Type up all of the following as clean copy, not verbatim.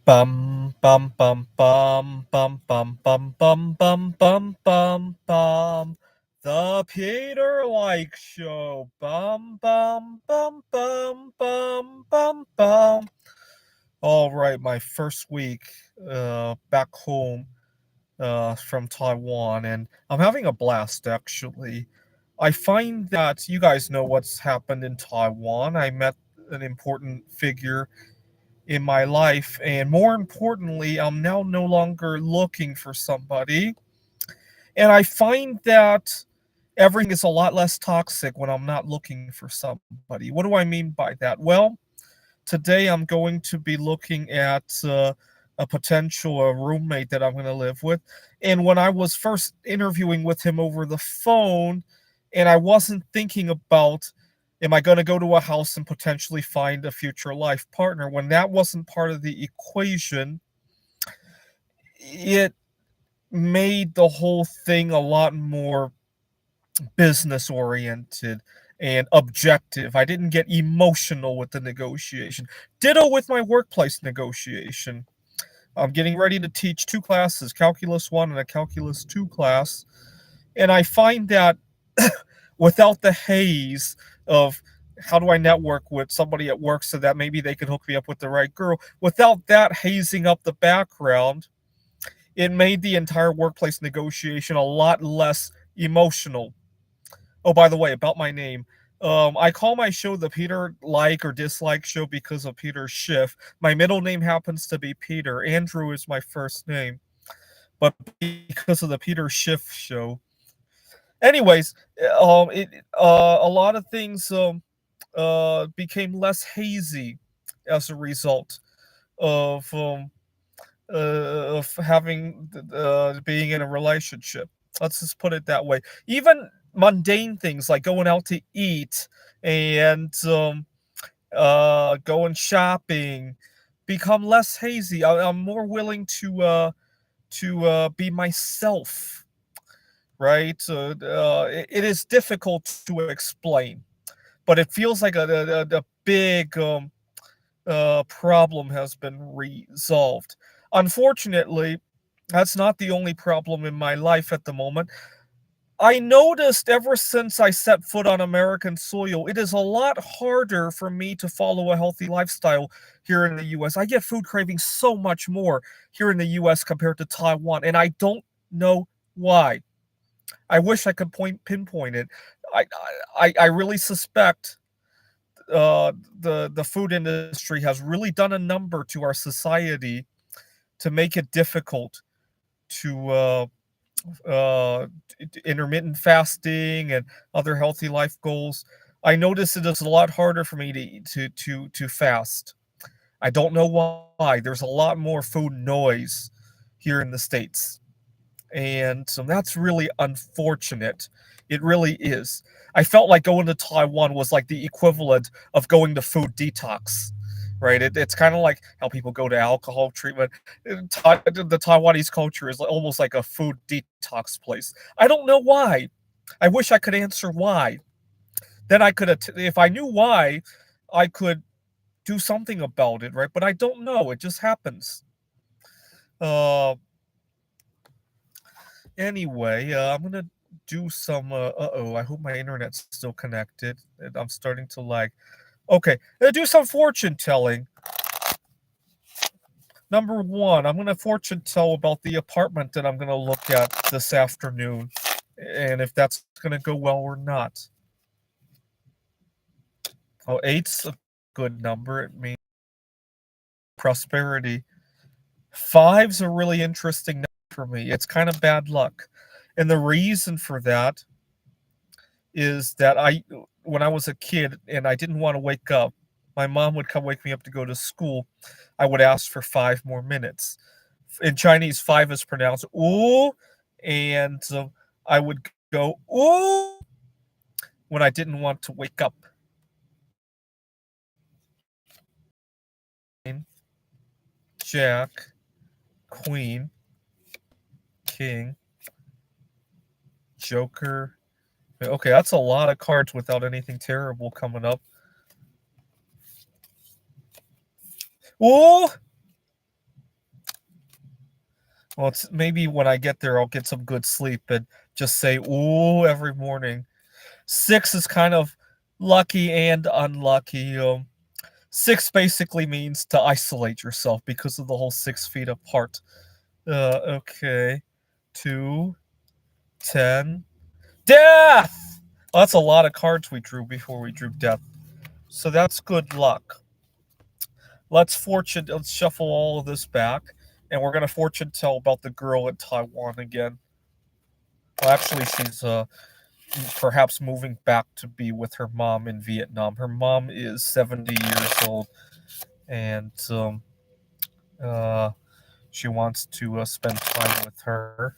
Bum bum bum bum bum bum bum bum bum bum bum bum. The Peter Like Show. Bum bum bum bum bum bum bum. All right, my first week back home from Taiwan, and I'm having a blast actually. I find that you guys know what's happened in Taiwan. I met an important figure in my life. And more importantly, I'm now no longer looking for somebody. And I find that everything is a lot less toxic when I'm not looking for somebody. What do I mean by that? Well, today I'm going to be looking at a potential roommate that I'm going to live with. And when I was first interviewing with him over the phone, and I wasn't thinking about, am I going to go to a house and potentially find a future life partner? When that wasn't part of the equation, it made the whole thing a lot more business oriented and objective. I didn't get emotional with the negotiation. Ditto with my workplace negotiation. I'm getting ready to teach two classes, Calculus 1 and a Calculus 2 class. And I find that without the haze of how do I network with somebody at work so that maybe they can hook me up with the right girl, without that hazing up the background, it made the entire workplace negotiation a lot less emotional. Oh, by the way, about my name. I call my show the Peter Like or Dislike Show because of Peter Schiff. My middle name happens to be Peter. Andrew is my first name, but because of the Peter Schiff Show. Anyways, a lot of things became less hazy as a result of having being in a relationship. Let's just put it that way. Even mundane things like going out to eat and going shopping become less hazy. I'm more willing to be myself, right? It is difficult to explain, but it feels like a big problem has been resolved. Unfortunately, that's not the only problem in my life at the moment. I noticed ever since I set foot on American soil, it is a lot harder for me to follow a healthy lifestyle here in the US. I get food cravings so much more here in the US compared to Taiwan, and I don't know why. I wish I could pinpoint it. I I really suspect the food industry has really done a number to our society to make it difficult to intermittent fasting and other healthy life goals. I notice it is a lot harder for me to to fast. I don't know why. There's a lot more food noise here in the states, and so that's really unfortunate. It really is. I felt like going to Taiwan was like the equivalent of going to food detox, right? It's kind of like how people go to alcohol treatment. The Taiwanese culture is almost like a food detox place. I don't know why. I wish I could answer why. Then I could, if I knew why, I could do something about it, right? But I don't know. It just happens. Uh, Anyway, I'm gonna do some. Uh-oh, I hope my internet's still connected. And I'm starting to lag. Okay, do some fortune telling. Number one, I'm gonna fortune tell about the apartment that I'm gonna look at this afternoon, and if that's gonna go well or not. Oh, eight's a good number. It means prosperity. Five's a really interesting number for me. It's kind of bad luck, and the reason for that is that when I was a kid and I didn't want to wake up, my mom would come wake me up to go to school. I would ask for 5 more minutes. In Chinese, five is pronounced "oo," and I would go "oo" when I didn't want to wake up. Jack, Queen, King, Joker. Okay, that's a lot of cards without anything terrible coming up. Ooh! Well, it's maybe when I get there, I'll get some good sleep and just say "ooh" every morning. 6 is kind of lucky and unlucky. 6 basically means to isolate yourself because of the whole 6 feet apart. Okay. 2, 10. Death! Well, that's a lot of cards we drew before we drew death. So that's good luck. Let's shuffle all of this back, and we're gonna fortune tell about the girl in Taiwan again. Well, actually, she's perhaps moving back to be with her mom in Vietnam. Her mom is 70 years old, and uh, she wants to spend time with her.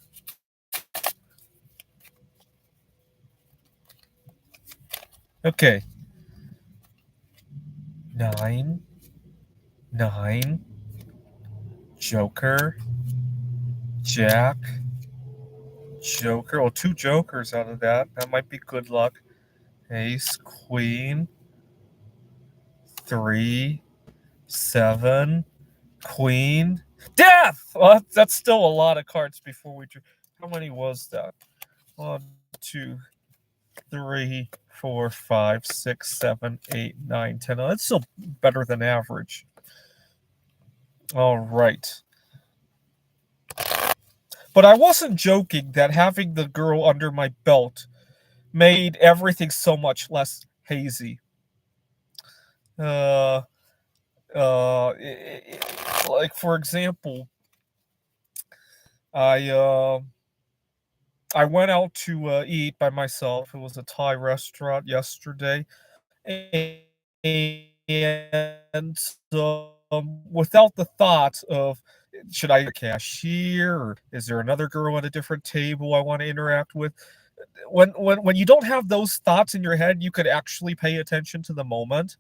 Okay. 9, 9, Joker, Jack, Joker. Oh, two Jokers out of that. That might be good luck. Ace, Queen, 3, 7, Queen, Death! Well, that's still a lot of cards before we drew. How many was that? 1, 2, 3, 4, 5, 6, 7, 8, 9, 10. Oh, that's still better than average. All right. But I wasn't joking that having the girl under my belt made everything so much less hazy. Uh, like for example, I uh, I went out to eat by myself. It was a Thai restaurant yesterday, and without the thought of should I cashier or is there another girl at a different table I want to interact with? When you don't have those thoughts in your head, you could actually pay attention to the moment,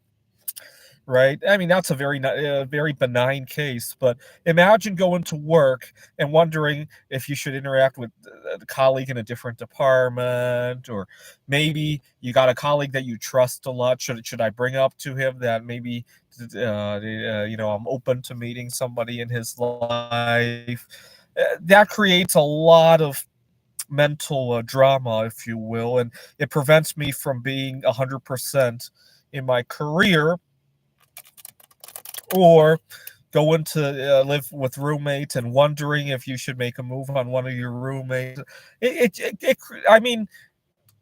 right? I mean, that's a very benign case, but imagine going to work and wondering if you should interact with a colleague in a different department, or maybe you got a colleague that you trust a lot. Should I bring up to him that maybe I'm open to meeting somebody in his life? That creates a lot of mental drama, if you will, and it prevents me from being 100% in my career or going to live with roommates and wondering if you should make a move on one of your roommates. I mean,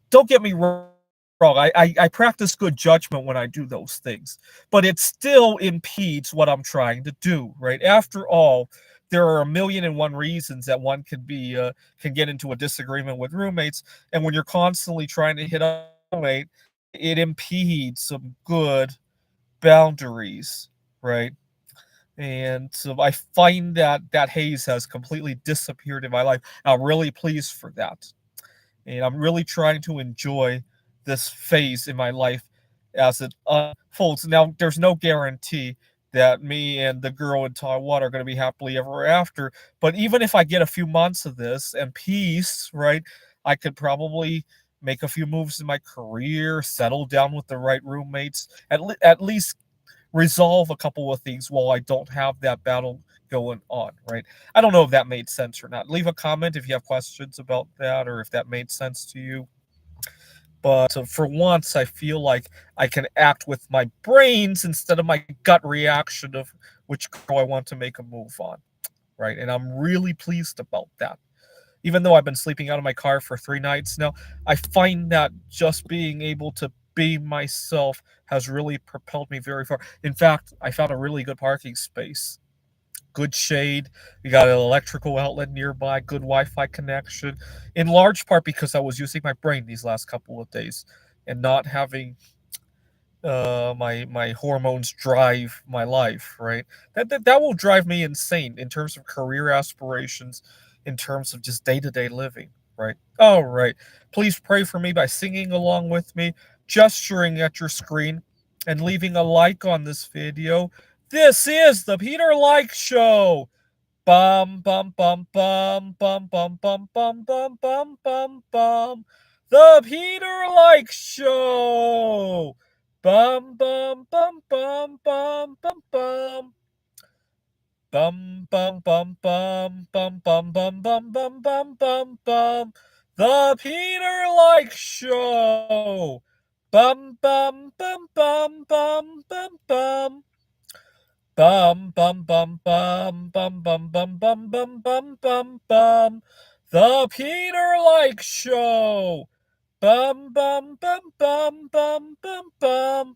don't get me wrong. I practice good judgment when I do those things, but it still impedes what I'm trying to do. Right? After all, there are a million and one reasons that one can get into a disagreement with roommates, and when you're constantly trying to hit a roommate, it impedes some good boundaries. Right? And so I find that that haze has completely disappeared in my life. I'm really pleased for that. And I'm really trying to enjoy this phase in my life as it unfolds. Now, there's no guarantee that me and the girl in Taiwan are going to be happily ever after. But even if I get a few months of this and peace, right, I could probably make a few moves in my career, settle down with the right roommates, at least resolve a couple of things while I don't have that battle going on, right? I don't know if that made sense or not. Leave a comment if you have questions about that or if that made sense to you. But for once, I feel like I can act with my brains instead of my gut reaction of which girl I want to make a move on, right? And I'm really pleased about that. Even though I've been sleeping out of my car for 3 nights now, I find that just being able to be myself has really propelled me very far. In fact, I found a really good parking space, good shade. We got an electrical outlet nearby, good Wi-Fi connection. In large part because I was using my brain these last couple of days and not having my hormones drive my life, right? That will drive me insane in terms of career aspirations, in terms of just day-to-day living, right? All right. Please pray for me by singing along with me, gesturing at your screen, and leaving a like on this video. This is the Peter Like Show. Bum bum bum bum bum bum bum bum bum bum bum bum. The Peter Like Show. Bum bum bum bum bum bum bum. Bum bum bum bum bum bum bum bum bum bum bum bum. The Peter Like Show. Bum bum bum bum bum bum bum. Bum bum bum bum bum bum bum bum bum bum bum bum. The Peter Like Show. Bum bum bum bum bum bum bum.